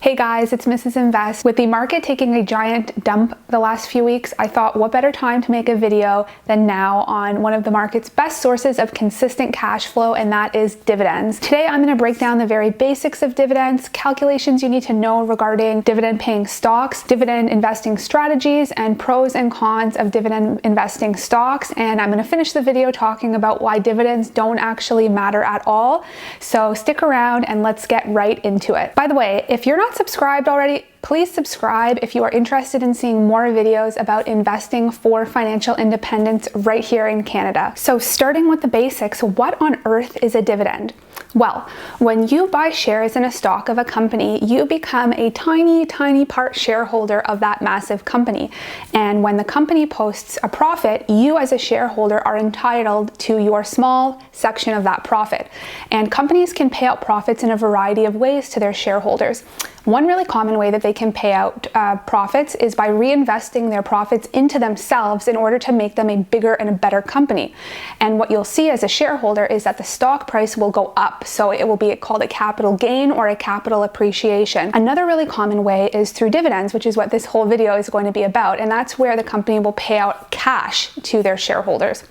Hey guys, it's Mrs. Invest. With the market taking a giant dump the last few weeks, I thought what better time to make a video than now on one of the market's best sources of consistent cash flow, and that is dividends. Today I'm going to break down the very basics of dividends, calculations you need to know regarding dividend paying stocks, dividend investing strategies, and pros and cons of dividend investing stocks. And I'm going to finish the video talking about why dividends don't actually matter at all. So stick around and let's get right into it. By the way, if you're not subscribed already, please subscribe if you are interested in seeing more videos about investing for financial independence right here in Canada. So starting with the basics, what on earth is a dividend? Well, when you buy shares in a stock of a company, you become a tiny part shareholder of that massive company. And when the company posts a profit, you as a shareholder are entitled to your small section of that profit. And companies can pay out profits in a variety of ways to their shareholders. One really common way that they can pay out profits is by reinvesting their profits into themselves in order to make them a bigger and a better company. And what you'll see as a shareholder is that the stock price will go up. So it will be called a capital gain or a capital appreciation. Another really common way is through dividends, which is what this whole video is going to be about. And that's where the company will pay out cash to their shareholders.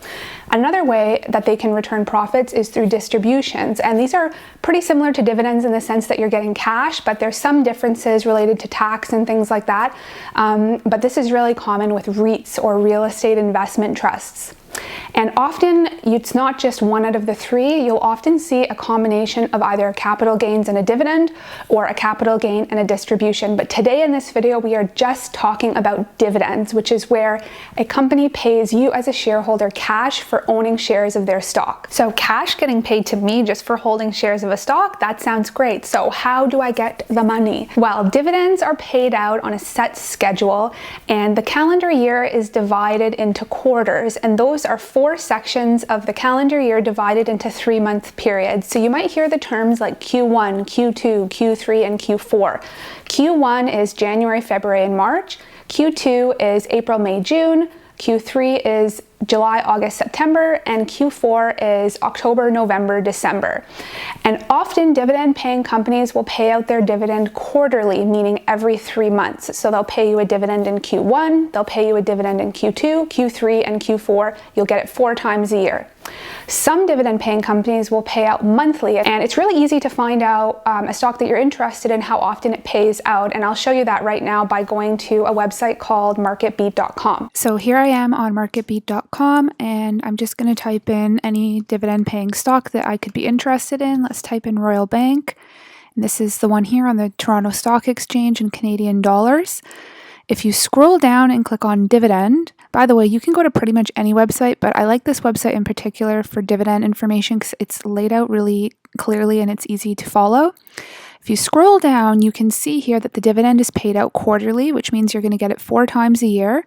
Another way that they can return profits is through distributions. And these are pretty similar to dividends in the sense that you're getting cash, but there's some differences related to tax and things like that. But this is really common with REITs or real estate investment trusts. And often it's not just one out of the three. You'll often see a combination of either capital gains and a dividend or a capital gain and a distribution. But today in this video, we are just talking about dividends, which is where a company pays you as a shareholder cash for owning shares of their stock. So cash getting paid to me just for holding shares of a stock, that sounds great. So how do I get the money? Well, dividends are paid out on a set schedule, and the calendar year is divided into quarters, and those are 4 sections of the calendar year divided into 3-month periods. So you might hear the terms like Q1, Q2, Q3, and Q4. Q1 is January, February, and March. Q2 is April, May, June. Q3 is July, August, September, and Q4 is October, November, December. And often dividend paying companies will pay out their dividend quarterly, meaning every 3 months. So they'll pay you a dividend in Q1, they'll pay you a dividend in Q2, Q3, and Q4. You'll get it 4 times a year. Some dividend paying companies will pay out monthly, and it's really easy to find out a stock that you're interested in, how often it pays out. And I'll show you that right now by going to a website called marketbeat.com. So here I am on marketbeat.com, and I'm just going to type in any dividend paying stock that I could be interested in. Let's type in Royal Bank. And this is the one here on the Toronto Stock Exchange in Canadian dollars. If you scroll down and click on dividend, by the way, you can go to pretty much any website, but I like this website in particular for dividend information because it's laid out really clearly and it's easy to follow. If you scroll down, you can see here that the dividend is paid out quarterly, which means you're going to get it 4 times a year.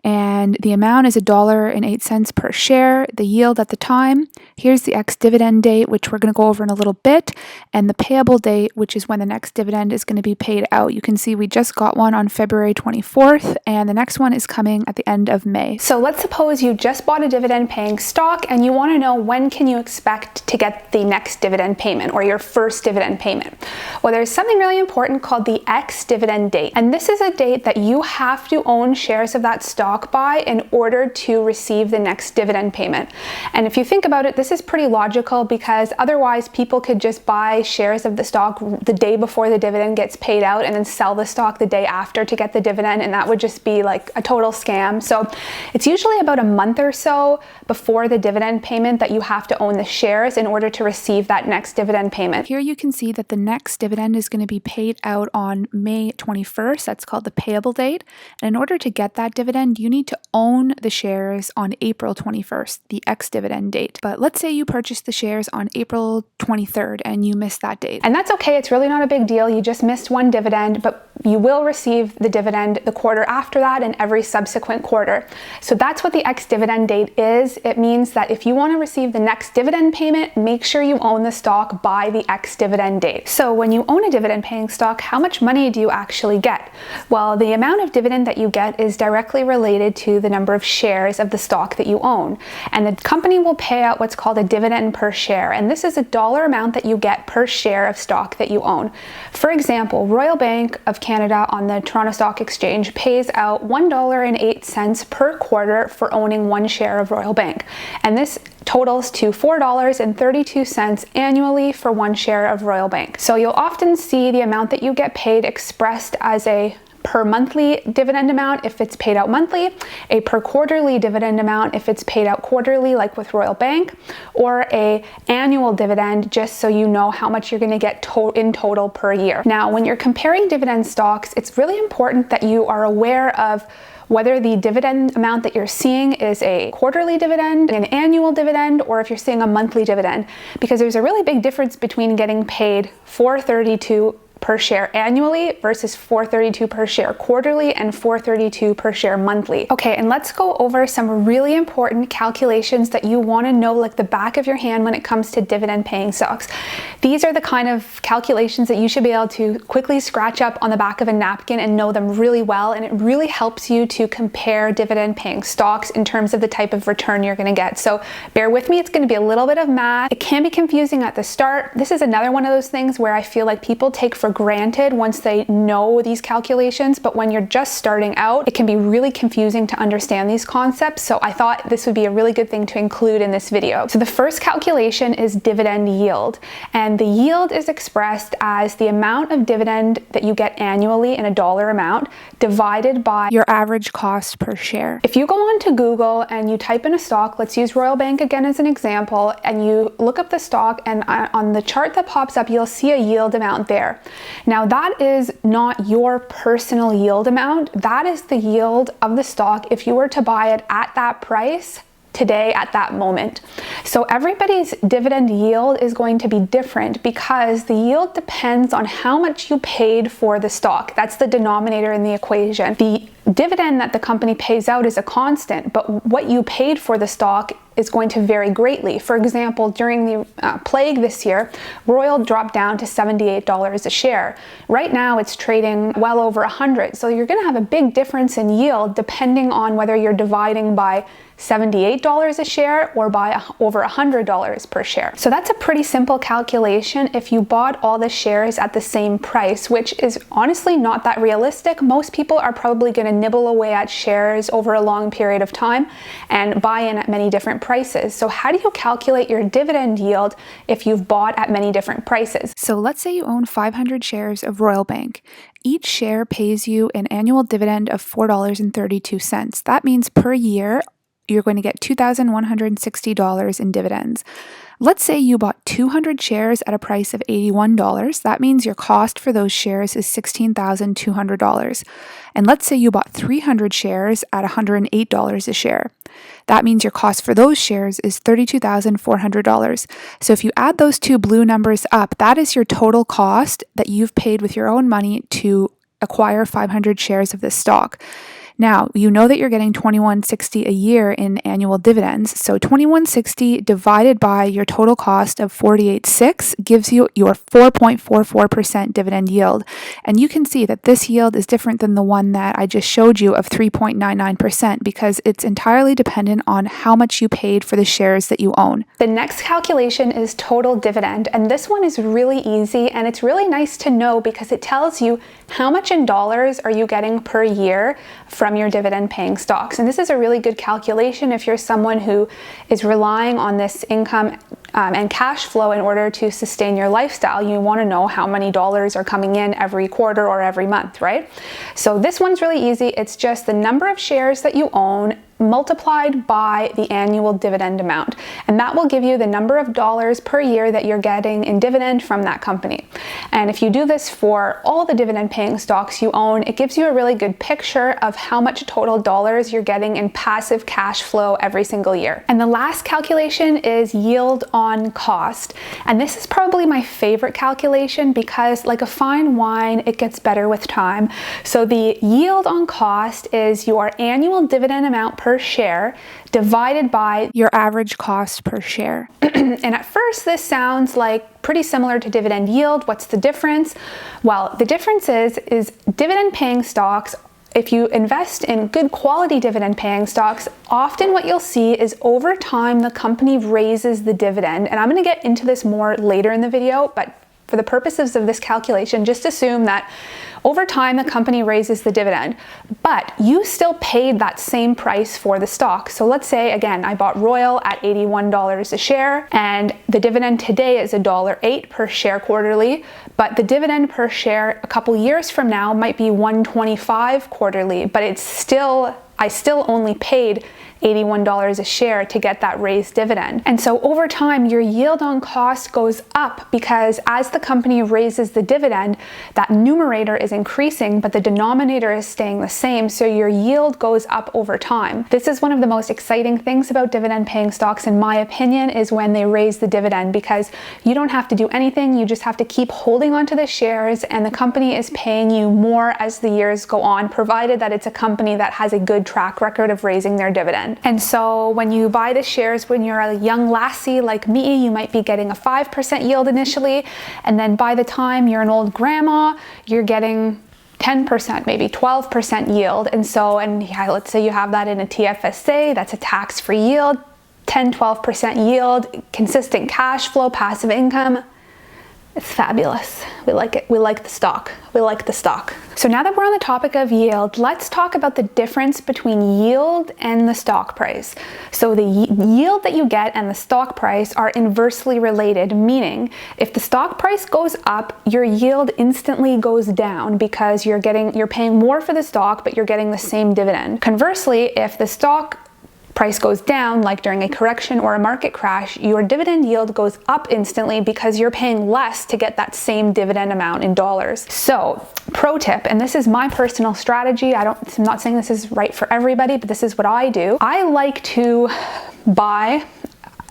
And the amount is $1.08 per share. The yield at the time, here's the ex-dividend date, which we're going to go over in a little bit, and the payable date, which is when the next dividend is going to be paid out. You can see we just got one on February 24th, and the next one is coming at the end of May. So let's suppose you just bought a dividend paying stock and you want to know when can you expect to get the next dividend payment or your first dividend payment. Well, there's something really important called the ex-dividend date, and this is a date that you have to own shares of that stock by in order to receive the next dividend payment. And if you think about it, this is pretty logical because otherwise people could just buy shares of the stock the day before the dividend gets paid out and then sell the stock the day after to get the dividend, and that would just be like a total scam. So it's usually about a month or so before the dividend payment that you have to own the shares in order to receive that next dividend payment. Here you can see that the next dividend is going to be paid out on May 21st. That's called the payable date. And in order to get that dividend, you need to own the shares on April 21st, the ex-dividend date. But let's say you purchased the shares on April 23rd and you missed that date. And that's okay, it's really not a big deal. You just missed one dividend, but you will receive the dividend the quarter after that and every subsequent quarter. So that's what the ex-dividend date is. It means that if you want to receive the next dividend payment, make sure you own the stock by the ex-dividend date. So when you own a dividend paying stock, how much money do you actually get? Well, the amount of dividend that you get is directly related to the number of shares of the stock that you own. And the company will pay out what's called a dividend per share. And this is a dollar amount that you get per share of stock that you own. For example, Royal Bank of Canada on the Toronto Stock Exchange pays out $1.08 per quarter for owning one share of Royal Bank. And this totals to $4.32 annually for one share of Royal Bank. So you'll often see the amount that you get paid expressed as a per monthly dividend amount if it's paid out monthly, a per quarterly dividend amount if it's paid out quarterly like with Royal Bank, or a annual dividend just so you know how much you're going to get in total per year. Now, when you're comparing dividend stocks, it's really important that you are aware of whether the dividend amount that you're seeing is a quarterly dividend, an annual dividend, or if you're seeing a monthly dividend, because there's a really big difference between getting paid $4.32 per share annually versus $4.32 per share quarterly and $4.32 per share monthly. Okay, and let's go over some really important calculations that you want to know like the back of your hand when it comes to dividend paying stocks. These are the kind of calculations that you should be able to quickly scratch up on the back of a napkin and know them really well, and it really helps you to compare dividend paying stocks in terms of the type of return you're going to get. So bear with me, it's going to be a little bit of math. It can be confusing at the start. This is another one of those things where I feel like people take for granted once they know these calculations, but when you're just starting out, it can be really confusing to understand these concepts. So I thought this would be a really good thing to include in this video. So the first calculation is dividend yield, and the yield is expressed as the amount of dividend that you get annually in a dollar amount divided by your average cost per share. If you go onto Google and you type in a stock, let's use Royal Bank again as an example, and you look up the stock, and on the chart that pops up, you'll see a yield amount there. Now that is not your personal yield amount. That is the yield of the stock if you were to buy it at that price today at that moment. So everybody's dividend yield is going to be different because the yield depends on how much you paid for the stock. That's the denominator in the equation. The dividend that the company pays out is a constant, but what you paid for the stock is going to vary greatly. For example, during the plague this year, Royal dropped down to $78 a share. Right now it's trading well over 100. So you're going to have a big difference in yield depending on whether you're dividing by $78 a share or by over $100 per share. So that's a pretty simple calculation if you bought all the shares at the same price, which is honestly not that realistic. Most people are probably going to nibble away at shares over a long period of time and buy in at many different prices. So how do you calculate your dividend yield if you've bought at many different prices? So let's say you own 500 shares of Royal Bank. Each share pays you an annual dividend of $4.32. That means per year, you're going to get $2,160 in dividends. Let's say you bought 200 shares at a price of $81. That means your cost for those shares is $16,200. And let's say you bought 300 shares at $108 a share. That means your cost for those shares is $32,400. So if you add those two blue numbers up, that is your total cost that you've paid with your own money to acquire 500 shares of this stock. Now, you know that you're getting $21.60 a year in annual dividends. So $21.60 divided by your total cost of $48.6 gives you your 4.44% dividend yield. And you can see that this yield is different than the one that I just showed you of 3.99% because it's entirely dependent on how much you paid for the shares that you own. The next calculation is total dividend, and this one is really easy, and it's really nice to know because it tells you how much in dollars are you getting per year from your dividend paying stocks. And this is a really good calculation if you're someone who is relying on this income and cash flow in order to sustain your lifestyle. You want to know how many dollars are coming in every quarter or every month, right? So this one's really easy. It's just the number of shares that you own multiplied by the annual dividend amount. And that will give you the number of dollars per year that you're getting in dividend from that company. And if you do this for all the dividend paying stocks you own, it gives you a really good picture of how much total dollars you're getting in passive cash flow every single year. And the last calculation is yield on cost. And this is probably my favorite calculation because, like a fine wine, it gets better with time. So the yield on cost is your annual dividend amount per share divided by your average cost per share. And at first this sounds like pretty similar to dividend yield. What's the difference? Well, the difference is dividend paying stocks, if you invest in good quality dividend paying stocks, often what you'll see is over time the company raises the dividend. And I'm going to get into this more later in the video, but for the purposes of this calculation, just assume that over time the company raises the dividend, but you still paid that same price for the stock. So let's say, again, I bought Royal at $81 a share, and the dividend today is $1.08 per share quarterly, but the dividend per share a couple years from now might be $1.25 quarterly, but I still only paid $81 a share to get that raised dividend. And so over time, your yield on cost goes up because as the company raises the dividend, that numerator is increasing, but the denominator is staying the same. So your yield goes up over time. This is one of the most exciting things about dividend paying stocks, in my opinion, is when they raise the dividend, because you don't have to do anything. You just have to keep holding onto the shares, and the company is paying you more as the years go on, provided that it's a company that has a good track record of raising their dividend. And so when you buy the shares when you're a young lassie like me, you might be getting a 5% yield initially, and then by the time you're an old grandma, you're getting 10%, maybe 12% yield. And let's say you have that in a TFSA, that's a tax-free yield, 10-12% yield, consistent cash flow, passive income. It's fabulous. We like it. We like the stock. We like the stock. So now that we're on the topic of yield, let's talk about the difference between yield and the stock price. So the yield that you get and the stock price are inversely related, meaning if the stock price goes up, your yield instantly goes down because you're paying more for the stock, but you're getting the same dividend. Conversely, if the stock price goes down, like during a correction or a market crash, your dividend yield goes up instantly because you're paying less to get that same dividend amount in dollars. So, pro tip, and this is my personal strategy, I'm not saying this is right for everybody, but this is what I do. I like to buy,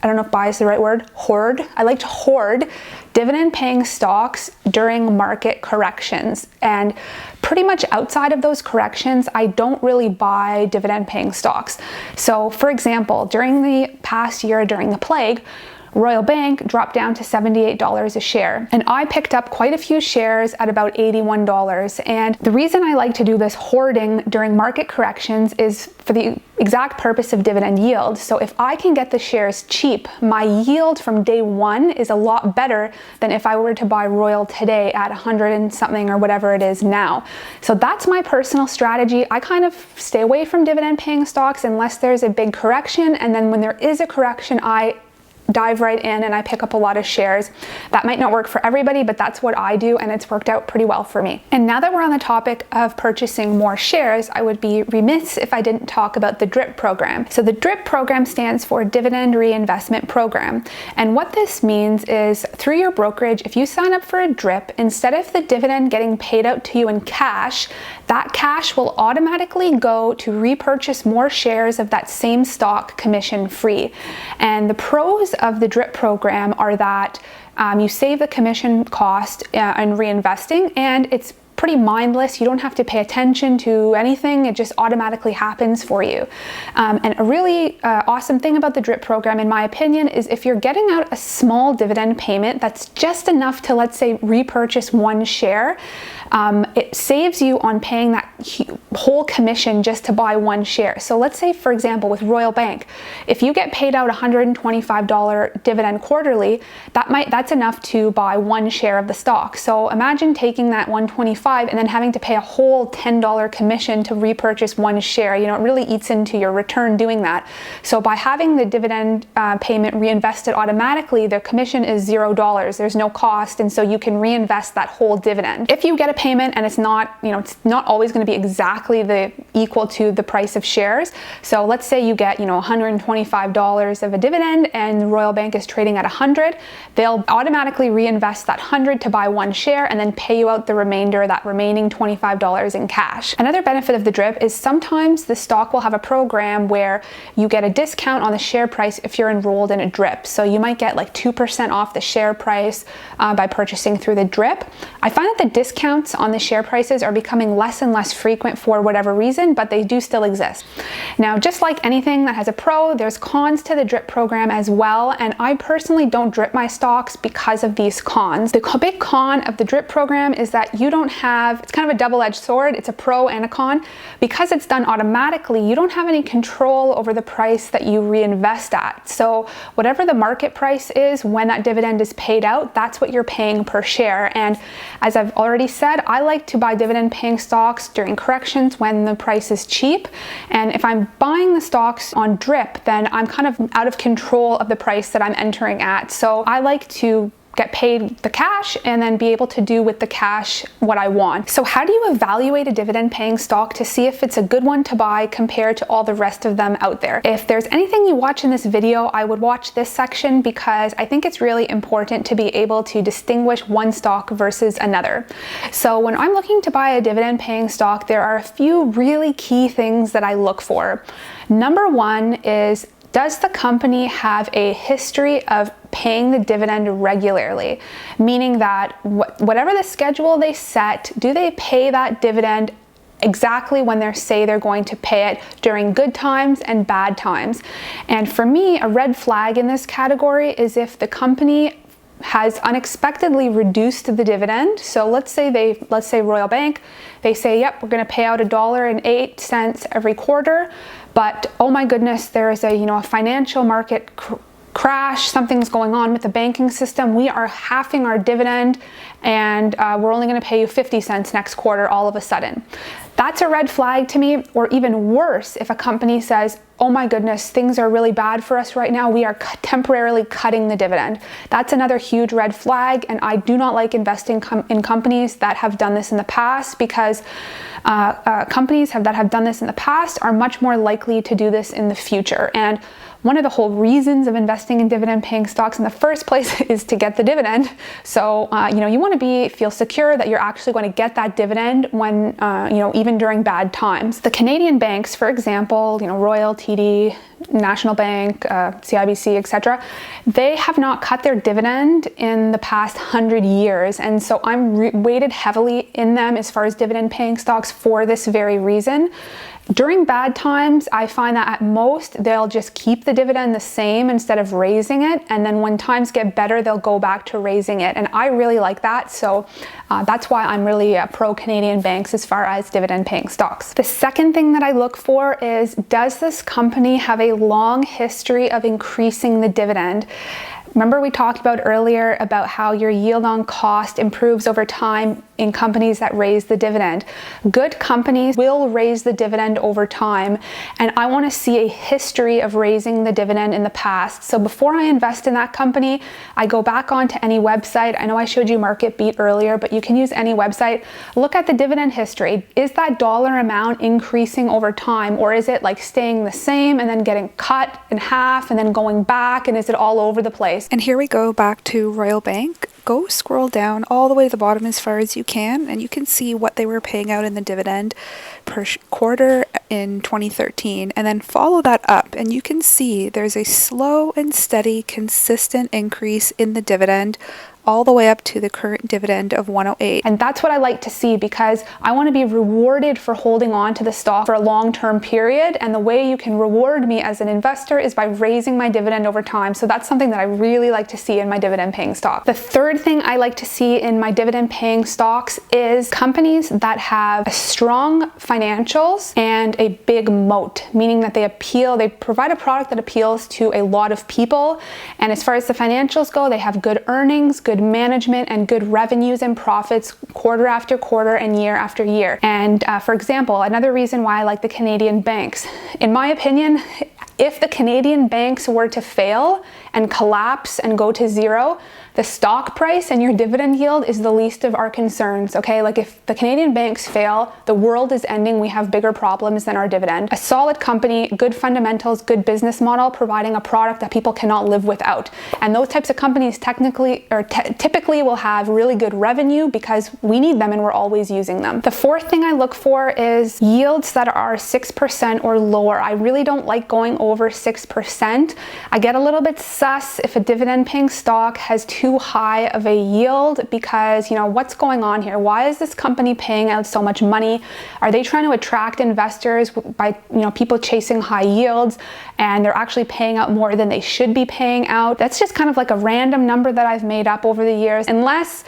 I don't know if buy is the right word, hoard. I like to hoard dividend paying stocks during market corrections. And pretty much outside of those corrections, I don't really buy dividend paying stocks. So for example, during the past year, during the plague, Royal Bank dropped down to $78 a share. And I picked up quite a few shares at about $81. And the reason I like to do this hoarding during market corrections is for the exact purpose of dividend yield. So if I can get the shares cheap, my yield from day one is a lot better than if I were to buy Royal today at 100 and something or whatever it is now. So that's my personal strategy. I kind of stay away from dividend paying stocks unless there's a big correction. And then when there is a correction, I dive right in and I pick up a lot of shares. That might not work for everybody, but that's what I do, and it's worked out pretty well for me. And now that we're on the topic of purchasing more shares, I would be remiss if I didn't talk about the DRIP program. So the DRIP program stands for Dividend Reinvestment Program. And what this means is through your brokerage, if you sign up for a DRIP, instead of the dividend getting paid out to you in cash, that cash will automatically go to repurchase more shares of that same stock commission free. And the pros of the DRIP program are that you save the commission cost in reinvesting, and it's pretty mindless. You don't have to pay attention to anything. It just automatically happens for you. And a really awesome thing about the DRIP program, in my opinion, is if you're getting out a small dividend payment that's just enough to, let's say, repurchase one share, it saves you on paying that whole commission just to buy one share. So let's say, for example, with Royal Bank, if you get paid out $125 dividend quarterly, that's enough to buy one share of the stock. So imagine taking that $125 and then having to pay a whole $10 commission to repurchase one share. You know, it really eats into your return doing that. So by having the dividend payment reinvested automatically, the commission is $0. There's no cost, and so you can reinvest that whole dividend. If you get a payment and it's not always going to be exactly the equal to the price of shares. So let's say you get, $125 of a dividend and Royal Bank is trading at 100. They'll automatically reinvest that 100 to buy one share and then pay you out the remainder, that remaining $25 in cash. Another benefit of the DRIP is sometimes the stock will have a program where you get a discount on the share price if you're enrolled in a DRIP. So you might get like 2% off the share price by purchasing through the DRIP. I find that the discounts on the share prices are becoming less and less frequent for whatever reason, but they do still exist. Now, just like anything that has a pro, there's cons to the DRIP program as well, and I personally don't DRIP my stocks because of these cons. The big con of the DRIP program is that you don't have, it's kind of a double-edged sword, it's a pro and a con. Because it's done automatically, you don't have any control over the price that you reinvest at. So whatever the market price is when that dividend is paid out, that's what you're paying per share. And as I've already said, I like to buy dividend paying stocks during corrections when the price is cheap. And if I'm buying the stocks on DRIP, then I'm kind of out of control of the price that I'm entering at. So I like to get paid the cash and then be able to do with the cash what I want. So how do you evaluate a dividend paying stock to see if it's a good one to buy compared to all the rest of them out there? If there's anything you watch in this video, I would watch this section because I think it's really important to be able to distinguish one stock versus another. So when I'm looking to buy a dividend paying stock, there are a few really key things that I look for. Number one is, does the company have a history of paying the dividend regularly? Meaning that whatever the schedule they set, do they pay that dividend exactly when they say they're going to pay it during good times and bad times? And for me, a red flag in this category is if the company has unexpectedly reduced the dividend. So let's say Royal Bank, they say, yep, we're going to pay out $1.08 every quarter, but oh my goodness, there is a financial market crash, something's going on with the banking system, we are halving our dividend and we're only going to pay you 50 cents next quarter all of a sudden. That's a red flag to me. Or even worse, if a company says, oh my goodness, things are really bad for us right now, we are temporarily cutting the dividend. That's another huge red flag, and I do not like investing in companies that have done this in the past, because companies that have done this in the past are much more likely to do this in the future. And one of the whole reasons of investing in dividend paying stocks in the first place is to get the dividend. So, you want to feel secure that you're actually going to get that dividend when, even during bad times. The Canadian banks, for example, Royal, TD, National Bank, CIBC, etc., they have not cut their dividend in the past 100 years. And so I'm weighted heavily in them as far as dividend paying stocks for this very reason. During bad times, I find that at most they'll just keep the dividend the same instead of raising it, and then when times get better, they'll go back to raising it, and I really like that. So that's why I'm really pro Canadian banks as far as dividend paying stocks. The second thing that I look for is, does this company have a long history of increasing the dividend? Remember we talked about earlier about how your yield on cost improves over time in companies that raise the dividend. Good companies will raise the dividend over time, and I want to see a history of raising the dividend in the past. So before I invest in that company, I go back onto any website. I know I showed you Market Beat earlier, but you can use any website. Look at the dividend history. Is that dollar amount increasing over time, or is it like staying the same and then getting cut in half and then going back, and is it all over the place? And here we go back to Royal Bank. Go scroll down all the way to the bottom as far as you can, and you can see what they were paying out in the dividend per quarter in 2013, and then follow that up, and you can see there's a slow and steady, consistent increase in the dividend all the way up to the current dividend of 108. And that's what I like to see, because I want to be rewarded for holding on to the stock for a long-term period, and the way you can reward me as an investor is by raising my dividend over time. So that's something that I really like to see in my dividend paying stock. The third thing I like to see in my dividend paying stocks is companies that have strong financials and a big moat, meaning that they provide a product that appeals to a lot of people. And as far as the financials go, they have good earnings, good management, and good revenues and profits quarter after quarter and year after year. And for example, another reason why I like the Canadian banks, in my opinion, if the Canadian banks were to fail and collapse and go to zero, the stock price and your dividend yield is the least of our concerns, okay? Like if the Canadian banks fail, the world is ending, we have bigger problems than our dividend. A solid company, good fundamentals, good business model, providing a product that people cannot live without. And those types of companies typically will have really good revenue because we need them and we're always using them. The fourth thing I look for is yields that are 6% or lower. I really don't like going over 6%. I get a little bit sus if a dividend paying stock has too high of a yield because, you know, what's going on here? Why is this company paying out so much money? Are they trying to attract investors by, you know, people chasing high yields and they're actually paying out more than they should be paying out? That's just kind of like a random number that I've made up over the years, unless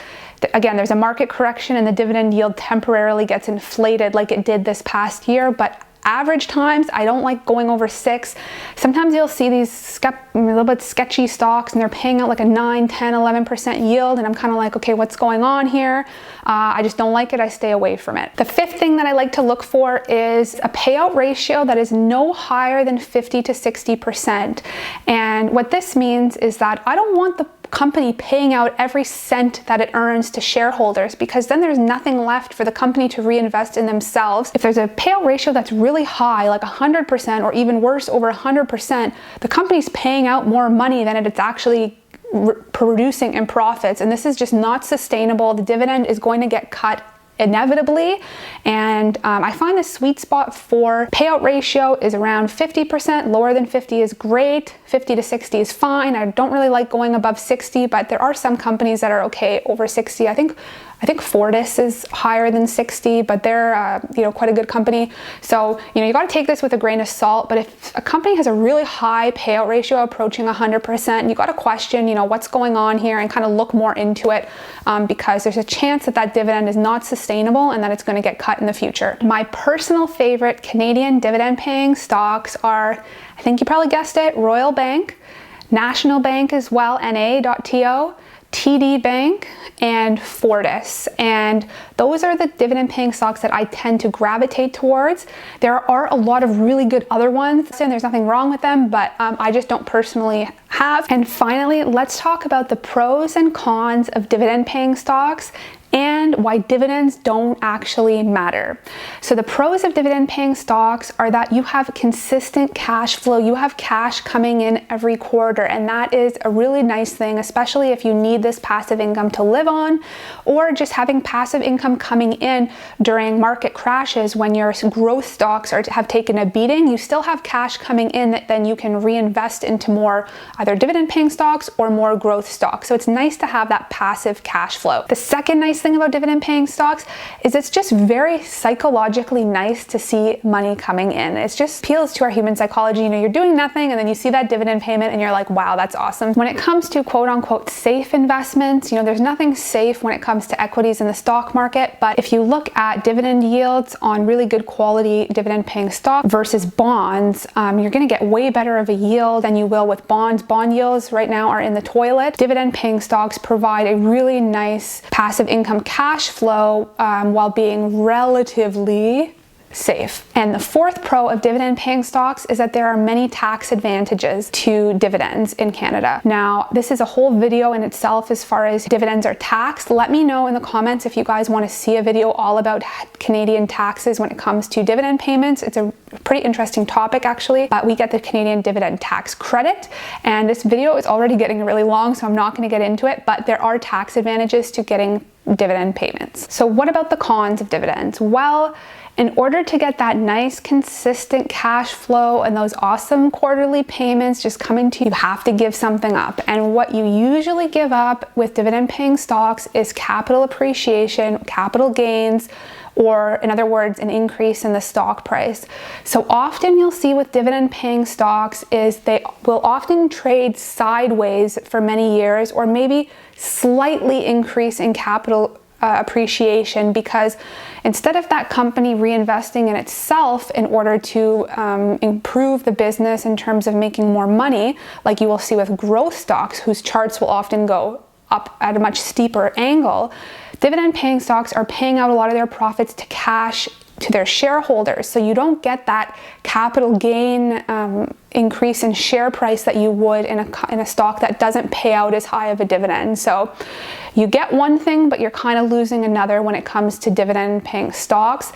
again, there's a market correction and the dividend yield temporarily gets inflated like it did this past year. But average times, I don't like going over 6. Sometimes you'll see these a little bit sketchy stocks and they're paying out like a 9, 10, 11% yield. And I'm kind of like, okay, what's going on here? I just don't like it. I stay away from it. The fifth thing that I like to look for is a payout ratio that is no higher than 50 to 60%. And what this means is that I don't want the company paying out every cent that it earns to shareholders, because then there's nothing left for the company to reinvest in themselves. If there's a payout ratio that's really high, like 100% or even worse, over 100%, the company's paying out more money than it's actually producing in profits. And this is just not sustainable. The dividend is going to get cut inevitably. And I find the sweet spot for payout ratio is around 50%. Lower than 50 is great. 50 to 60 is fine. I don't really like going above 60, but there are some companies that are okay over 60. I think Fortis is higher than 60, but they're you know, quite a good company. So, you know, you got to take this with a grain of salt. But if a company has a really high payout ratio approaching 100%, you got to question, you know, what's going on here and kind of look more into it, because there's a chance that that dividend is not sustainable and that it's going to get cut in the future. My personal favorite Canadian dividend paying stocks are, I think you probably guessed it, Royal Bank, National Bank as well, NA.TO, TD Bank, and Fortis. And those are the dividend paying stocks that I tend to gravitate towards. There are a lot of really good other ones, and there's nothing wrong with them, but I just don't personally have. And finally, let's talk about the pros and cons of dividend paying stocks and why dividends don't actually matter. So the pros of dividend paying stocks are that you have consistent cash flow. You have cash coming in every quarter, and that is a really nice thing, especially if you need this passive income to live on, or just having passive income coming in during market crashes when your growth stocks have taken a beating. You still have cash coming in that then you can reinvest into more either dividend paying stocks or more growth stocks. So it's nice to have that passive cash flow. The second nice thing about dividend paying stocks is it's just very psychologically nice to see money coming in. It just appeals to our human psychology. You know, you're doing nothing and then you see that dividend payment and you're like, wow, that's awesome. When it comes to quote unquote safe investments, you know, there's nothing safe when it comes to equities in the stock market. But if you look at dividend yields on really good quality dividend paying stock versus bonds, you're going to get way better of a yield than you will with bonds. Bond yields right now are in the toilet. Dividend paying stocks provide a really nice passive income cash flow while being relatively safe. And the fourth pro of dividend paying stocks is that there are many tax advantages to dividends in Canada. Now, this is a whole video in itself as far as dividends are taxed. Let me know in the comments if you guys want to see a video all about Canadian taxes when it comes to dividend payments. It's a pretty interesting topic actually. We get the Canadian dividend tax credit, and this video is already getting really long, so I'm not going to get into it, but there are tax advantages to getting dividend payments. So what about the cons of dividends? Well, in order to get that nice consistent cash flow and those awesome quarterly payments just coming to you, you have to give something up. And what you usually give up with dividend paying stocks is capital appreciation, capital gains, or in other words, an increase in the stock price. So often you'll see with dividend paying stocks is they will often trade sideways for many years, or maybe slightly increase in capital appreciation, because instead of that company reinvesting in itself in order to improve the business in terms of making more money, like you will see with growth stocks whose charts will often go up at a much steeper angle, dividend paying stocks are paying out a lot of their profits to cash to their shareholders. So you don't get that capital gain increase in share price that you would in a stock that doesn't pay out as high of a dividend. So you get one thing, but you're kind of losing another when it comes to dividend paying stocks.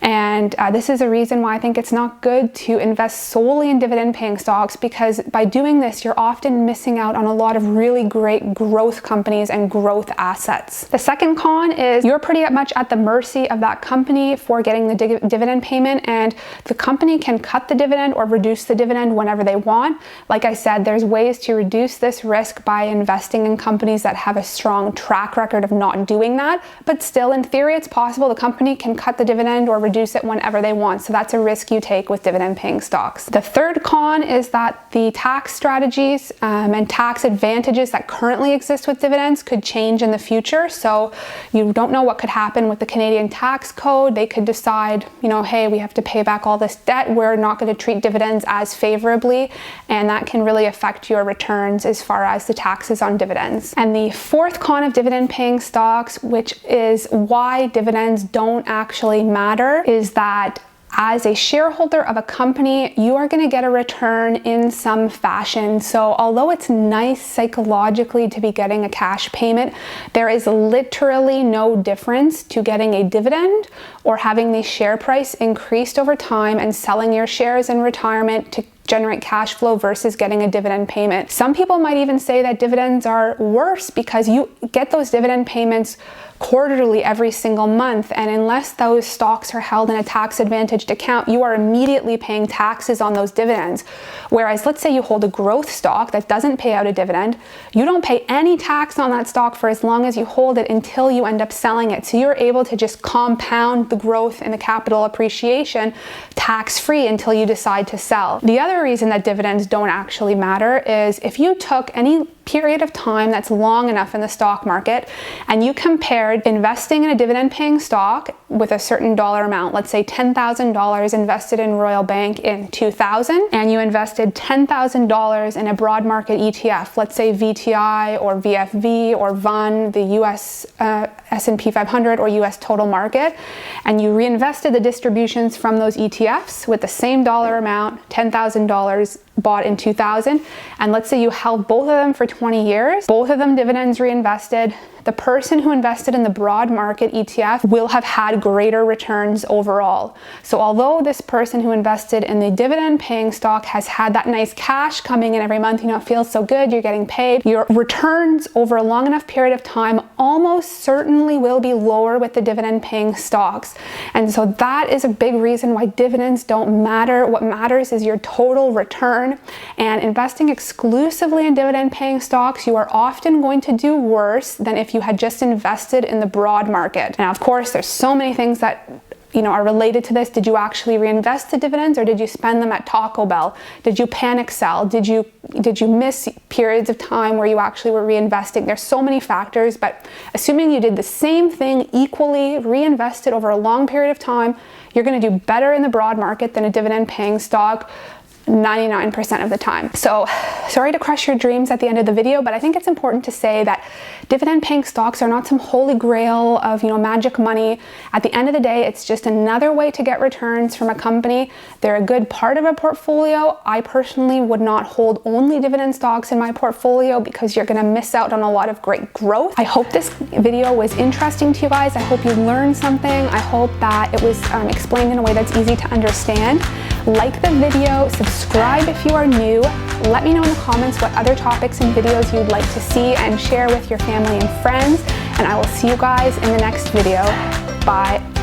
And this is a reason why I think it's not good to invest solely in dividend paying stocks, because by doing this, you're often missing out on a lot of really great growth companies and growth assets. The second con is you're pretty much at the mercy of that company for getting the dividend payment, and the company can cut the dividend or reduce the dividend whenever they want. Like I said, there's ways to reduce this risk by investing in companies that have a strong track record of not doing that, but still, in theory, it's possible. The company can cut the dividend or reduce it whenever they want, so that's a risk you take with dividend paying stocks. The third con is that the tax strategies and tax advantages that currently exist with dividends could change in the future. So you don't know what could happen with the Canadian tax code. They could decide, you know, hey, we have to pay back all this debt, we're not going to treat dividends as favorably, and that can really affect your returns as far as the taxes on dividends. And the fourth con of dividend paying stocks, which is why dividends don't actually matter, is that as a shareholder of a company, you are going to get a return in some fashion. So although it's nice psychologically to be getting a cash payment, there is literally no difference to getting a dividend or having the share price increased over time and selling your shares in retirement to generate cash flow versus getting a dividend payment. Some people might even say that dividends are worse because you get those dividend payments quarterly every single month, and unless those stocks are held in a tax advantaged account, you are immediately paying taxes on those dividends. Whereas let's say you hold a growth stock that doesn't pay out a dividend, you don't pay any tax on that stock for as long as you hold it until you end up selling it. So you're able to just compound the growth and the capital appreciation tax-free until you decide to sell. The other reason that dividends don't actually matter is if you took any period of time that's long enough in the stock market and you compared investing in a dividend paying stock with a certain dollar amount, let's say $10,000 invested in Royal Bank in 2000, and you invested $10,000 in a broad market ETF, let's say VTI or VFV or VUN, the US S&P 500 or US total market, and you reinvested the distributions from those ETFs with the same dollar amount, $10,000 bought in 2000, and let's say you held both of them for 20 years, both of them dividends reinvested, the person who invested in the broad market ETF will have had greater returns overall. So although this person who invested in the dividend paying stock has had that nice cash coming in every month, you know, it feels so good, you're getting paid, your returns over a long enough period of time almost certainly will be lower with the dividend paying stocks. And so that is a big reason why dividends don't matter. What matters is your total return, and investing exclusively in dividend paying stocks, you are often going to do worse than if you had just invested in the broad market. Now, of course, there's so many things that are related to this. Did you actually reinvest the dividends, or did you spend them at Taco Bell? Did you panic sell? Did you miss periods of time where you actually were reinvesting? There's so many factors, but assuming you did the same thing equally, reinvested over a long period of time, you're going to do better in the broad market than a dividend paying stock 99% of the time. So sorry to crush your dreams at the end of the video, but I think it's important to say that dividend paying stocks are not some holy grail of, magic money. At the end of the day, it's just another way to get returns from a company. They're a good part of a portfolio. I personally would not hold only dividend stocks in my portfolio because you're going to miss out on a lot of great growth. I hope this video was interesting to you guys. I hope you learned something. I hope that it was explained in a way that's easy to understand. Like the video, subscribe if you are new, let me know in the comments what other topics and videos you'd like to see, and share with your family and friends, and I will see you guys in the next video. Bye.